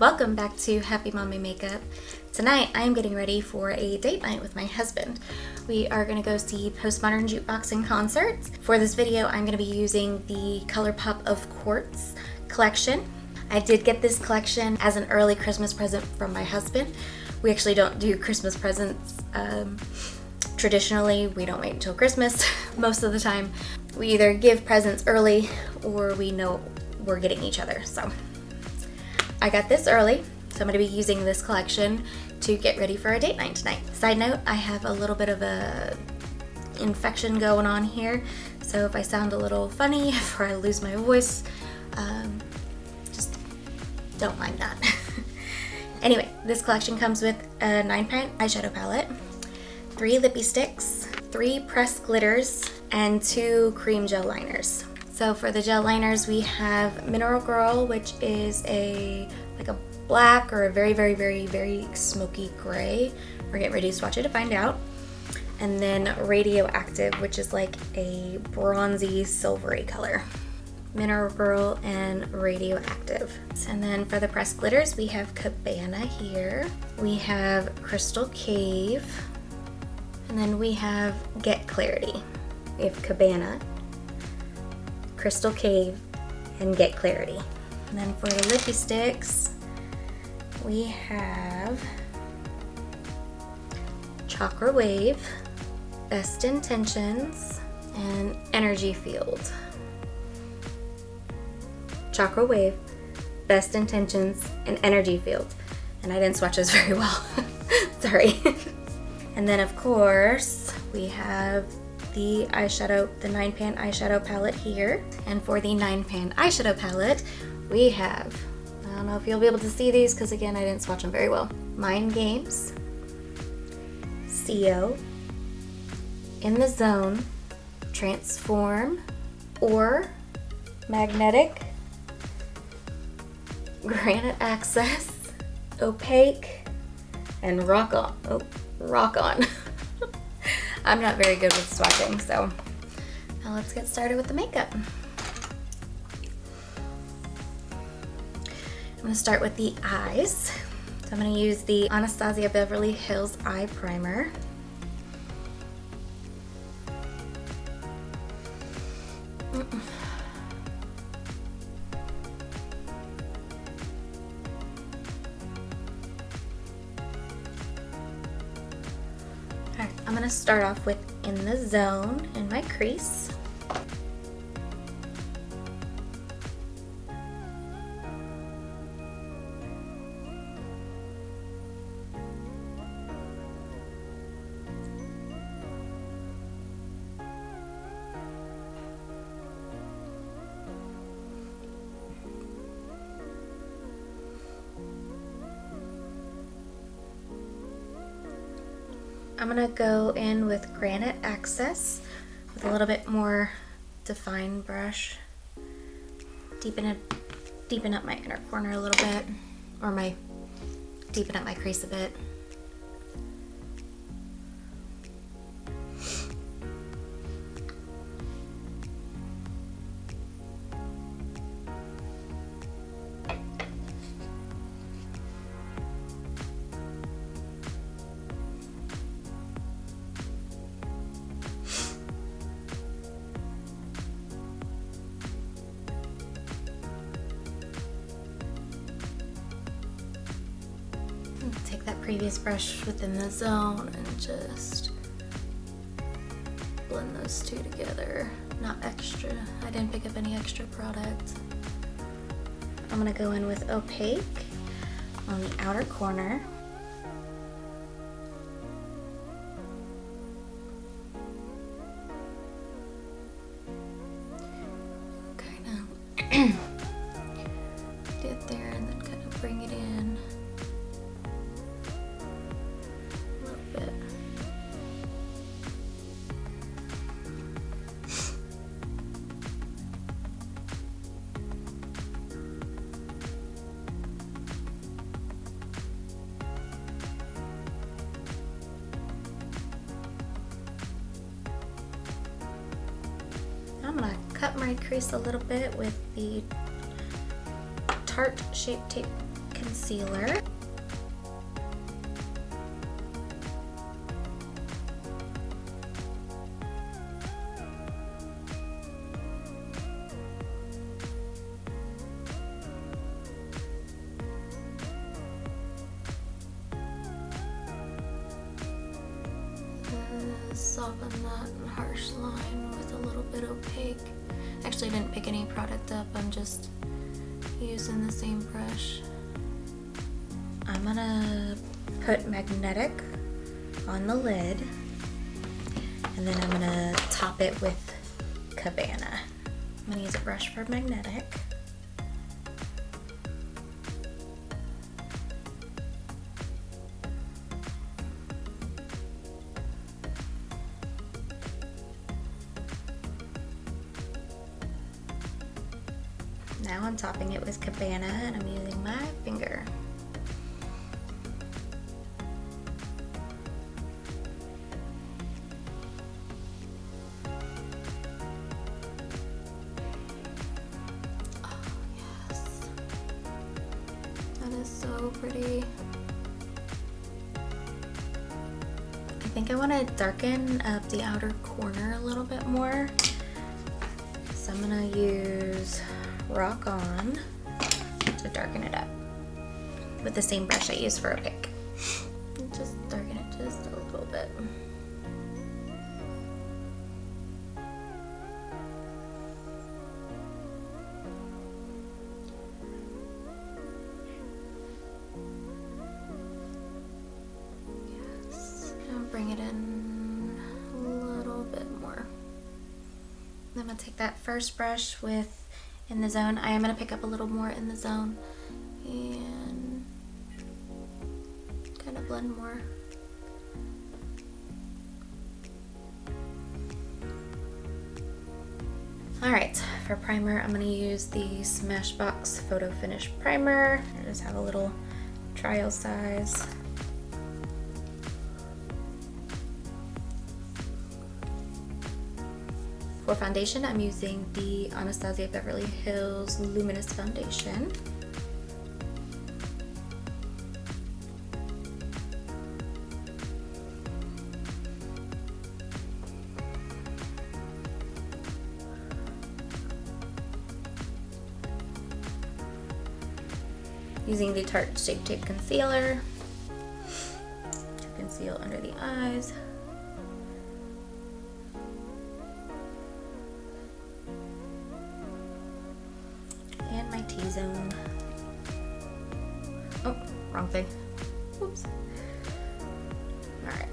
Welcome back to Happy Mommy Makeup. Tonight I am getting ready for a date night with my husband. We are going to go see Postmodern Jukebox in concert. For this video I'm going to be using the ColourPop of Quartz collection. I did get this collection as an early Christmas present from my husband. We actually don't do Christmas presents traditionally. We don't wait until Christmas most of the time. We either give presents early or we know we're getting each other. So I got this early, so I'm going to be using this collection to get ready for a date night tonight. Side note, I have a little bit of a infection going on here, so if I sound a little funny or I lose my voice, just don't mind that. Anyway, this collection comes with a 9-pan eyeshadow palette, 3 Lippie sticks, 3 pressed glitters, and 2 cream gel liners. So for the gel liners, we have Mineral Girl, which is like a black or a very smoky gray. We're getting ready to swatch it to find out. And then Radioactive, which is like a bronzy silvery color. Mineral Girl and Radioactive. And then for the pressed glitters, we have Cabana here. We have Crystal Cave. And then we have Get Clarity. We have Cabana, Crystal Cave, and Get Clarity. And then for the Lippie sticks, we have Chakra Wave, Best Intentions, and Energy Field. Chakra Wave, Best Intentions, and Energy Field. And I didn't swatch those very well. Sorry. And then of course, we have the eyeshadow, the 9-pan eyeshadow palette here. And for the 9-pan eyeshadow palette, we have, I don't know if you'll be able to see these because again, I didn't swatch them very well. Mind Games, CO, In the Zone, Transform, or Magnetic, Granite Access, Opaque, and Rock On. Oh, Rock On. I'm not very good with swatching, so now let's get started with the makeup. I'm going to start with the eyes. So I'm going to use the Anastasia Beverly Hills Eye Primer. I'm going to start off with In the Zone in my crease. I'm gonna go in with Granite Access with a little bit more defined brush. Deepen up my inner corner a little bit, or deepen up my crease a bit. Take that previous brush within the zone and just blend those two together. Not extra. I didn't pick up any extra product. I'm gonna go in with Opaque on the outer corner. Kind of get there and then kind of bring it in. I'm gonna cut my crease a little bit with the Tarte Shape Tape concealer. Soften that harsh line with a little bit opaque. Actually, I didn't pick any product up, I'm just using the same brush. I'm gonna put magnetic on the lid, and then I'm gonna top it with Cabana. I'm gonna use a brush for magnetic. Now I'm topping it with Cabana, and I'm using my finger. Oh, yes. That is so pretty. I think I want to darken up the outer corner a little bit more. So I'm gonna use Rock On to darken it up with the same brush I used for a pick. Just darken it just a little bit. Yes, now bring it in a little bit more. Then I'm gonna take that first brush with In the Zone. I am going to pick up a little more In the Zone and kind of blend more. Alright, for primer I'm going to use the Smashbox Photo Finish Primer. I just have a little trial size. For foundation, I'm using the Anastasia Beverly Hills Luminous Foundation. Using the Tarte Shape Tape Concealer to conceal under the eyes. My T-zone. Oh, wrong thing. Oops. Alright.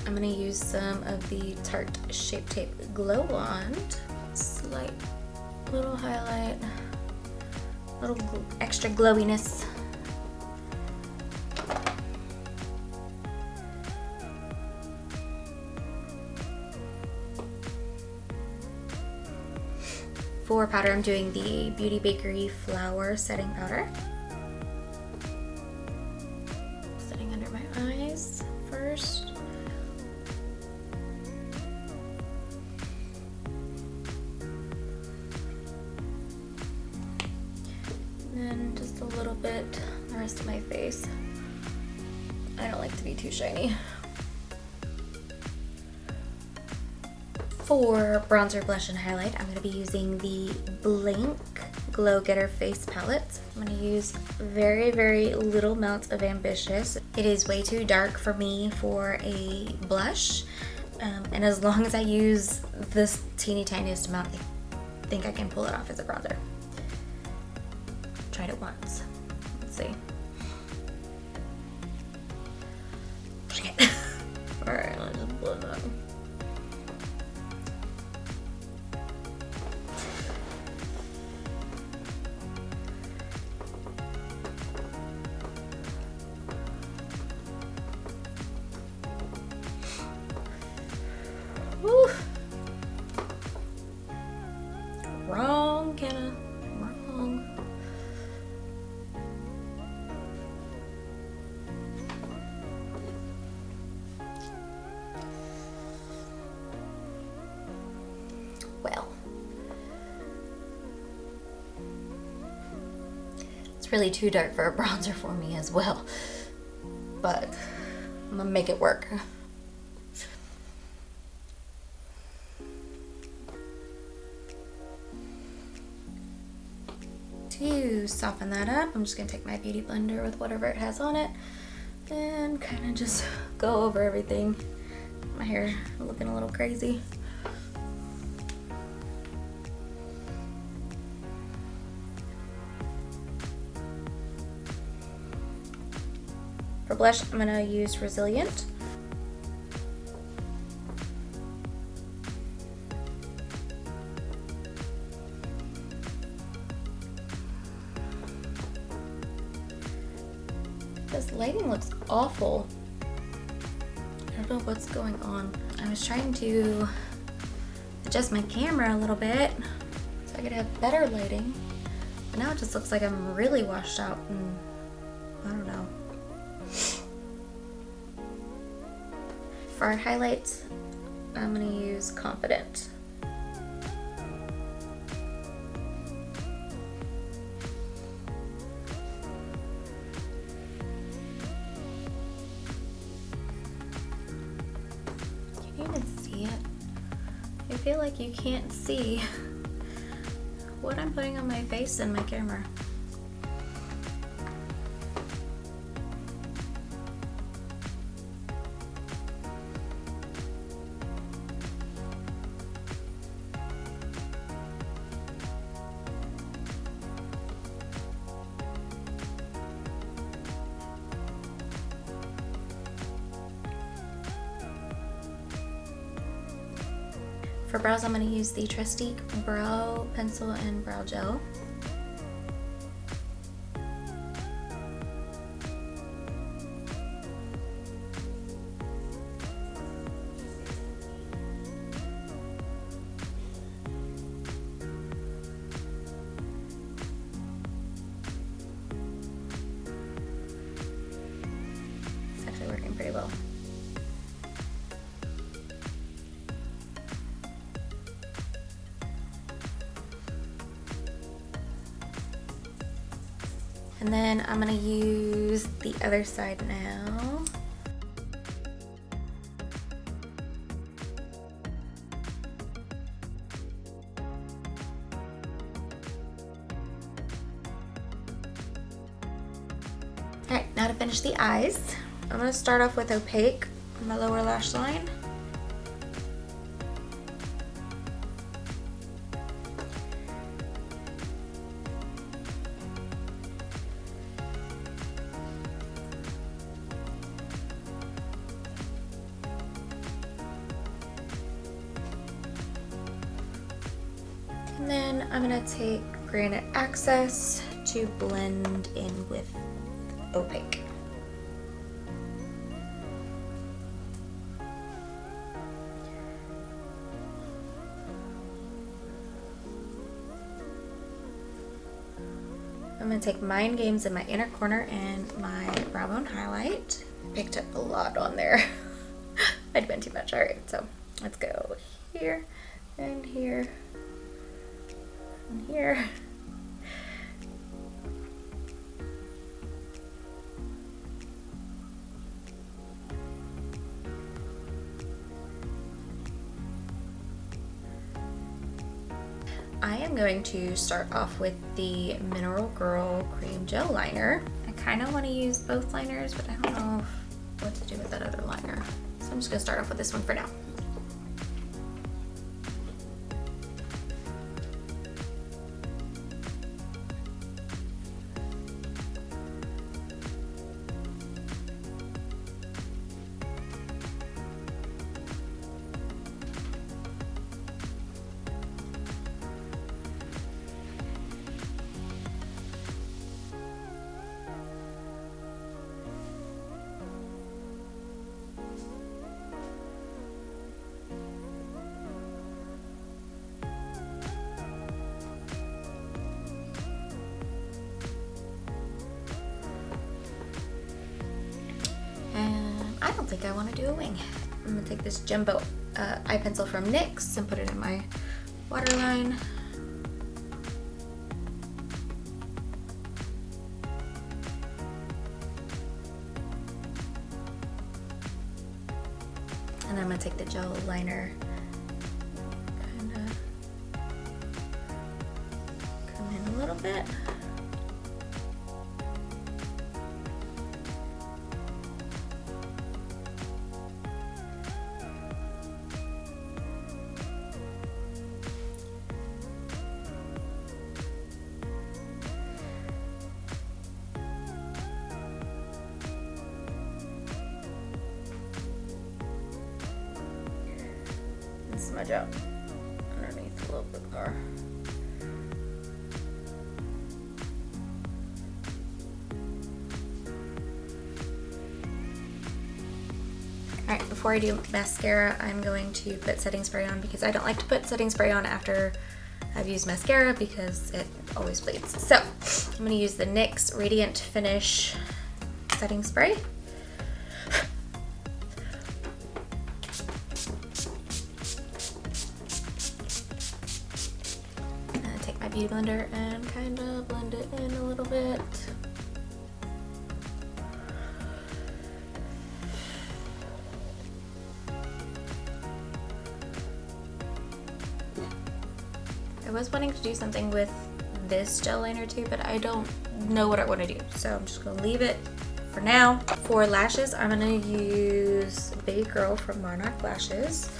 I'm going to use some of the Tarte Shape Tape Glow Wand. Slight little highlight, little extra glowiness. For powder, I'm doing the Beauty Bakery Flower Setting Powder. Setting under my eyes first. And then just a little bit on the rest of my face. I don't like to be too shiny. For bronzer, blush, and highlight, I'm going to be using the Blank Glow Getter Face Palette. I'm going to use very, very little amount of Ambitious. It is way too dark for me for a blush, and as long as I use this teeny tiniest amount, I think I can pull it off as a bronzer. Tried it once. Let's see. Dang it. Alright, let's just blend that. Woo. Wrong It's really too dark for a bronzer for me as well, but I'm gonna make it work. To soften that up, I'm just gonna take my beauty blender with whatever it has on it and kind of just go over everything. My hair looking a little crazy. For blush, I'm gonna use Resilient. This lighting looks awful. I don't know what's going on. I was trying to adjust my camera a little bit so I could have better lighting, but now it just looks like I'm really washed out and I don't know. For our highlights, I'm gonna use Confident. I feel like you can't see what I'm putting on my face and my camera. For brows, I'm going to use the Trestique Brow Pencil and Brow Gel. It's actually working pretty well. And then I'm gonna use the other side now. All right, now to finish the eyes, I'm gonna start off with Opaque on my lower lash line. And then I'm gonna take Granite Access to blend in with Opaque. I'm gonna take Mind Games in my inner corner and my brow bone highlight. Picked up a lot on there. I'd been too much. All right, so let's go here and here and here. I am going to start off with the Mineral Girl Cream Gel Liner. I kind of want to use both liners, but I don't know what to do with that other liner. So I'm just going to start off with this one for now. I don't think I want to do a wing. I'm going to take this jumbo eye pencil from NYX and put it in my waterline. And then I'm gonna take the gel liner, kinda come in a little bit. Smudge out underneath a little bit more. Alright, before I do mascara, I'm going to put setting spray on because I don't like to put setting spray on after I've used mascara because it always bleeds. So, I'm going to use the NYX Radiant Finish setting spray. Beauty blender and kind of blend it in a little bit. I was wanting to do something with this gel liner too, but I don't know what I want to do, so I'm just gonna leave it for now. For lashes, I'm gonna use Baby Girl from Monarch Lashes.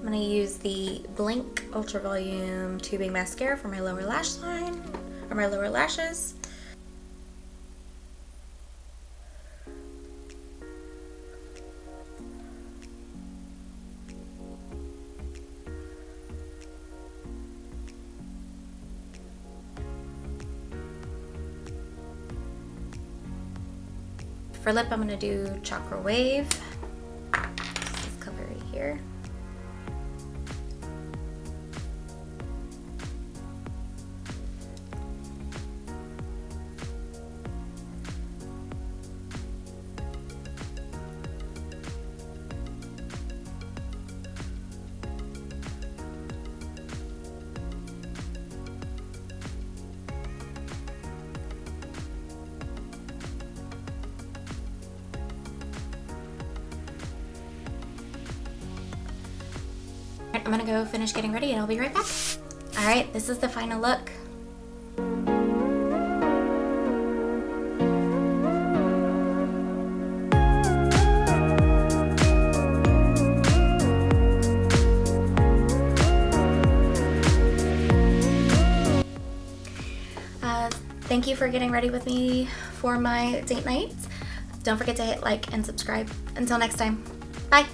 I'm going to use the Blink Ultra Volume Tubing Mascara for my lower lash line, or my lower lashes. For lip, I'm going to do Chakra Wave. This color right here. I'm gonna go finish getting ready and I'll be right back. All right, this is the final look. Thank you for getting ready with me for my date night. Don't forget to hit like and subscribe. Until next time, bye.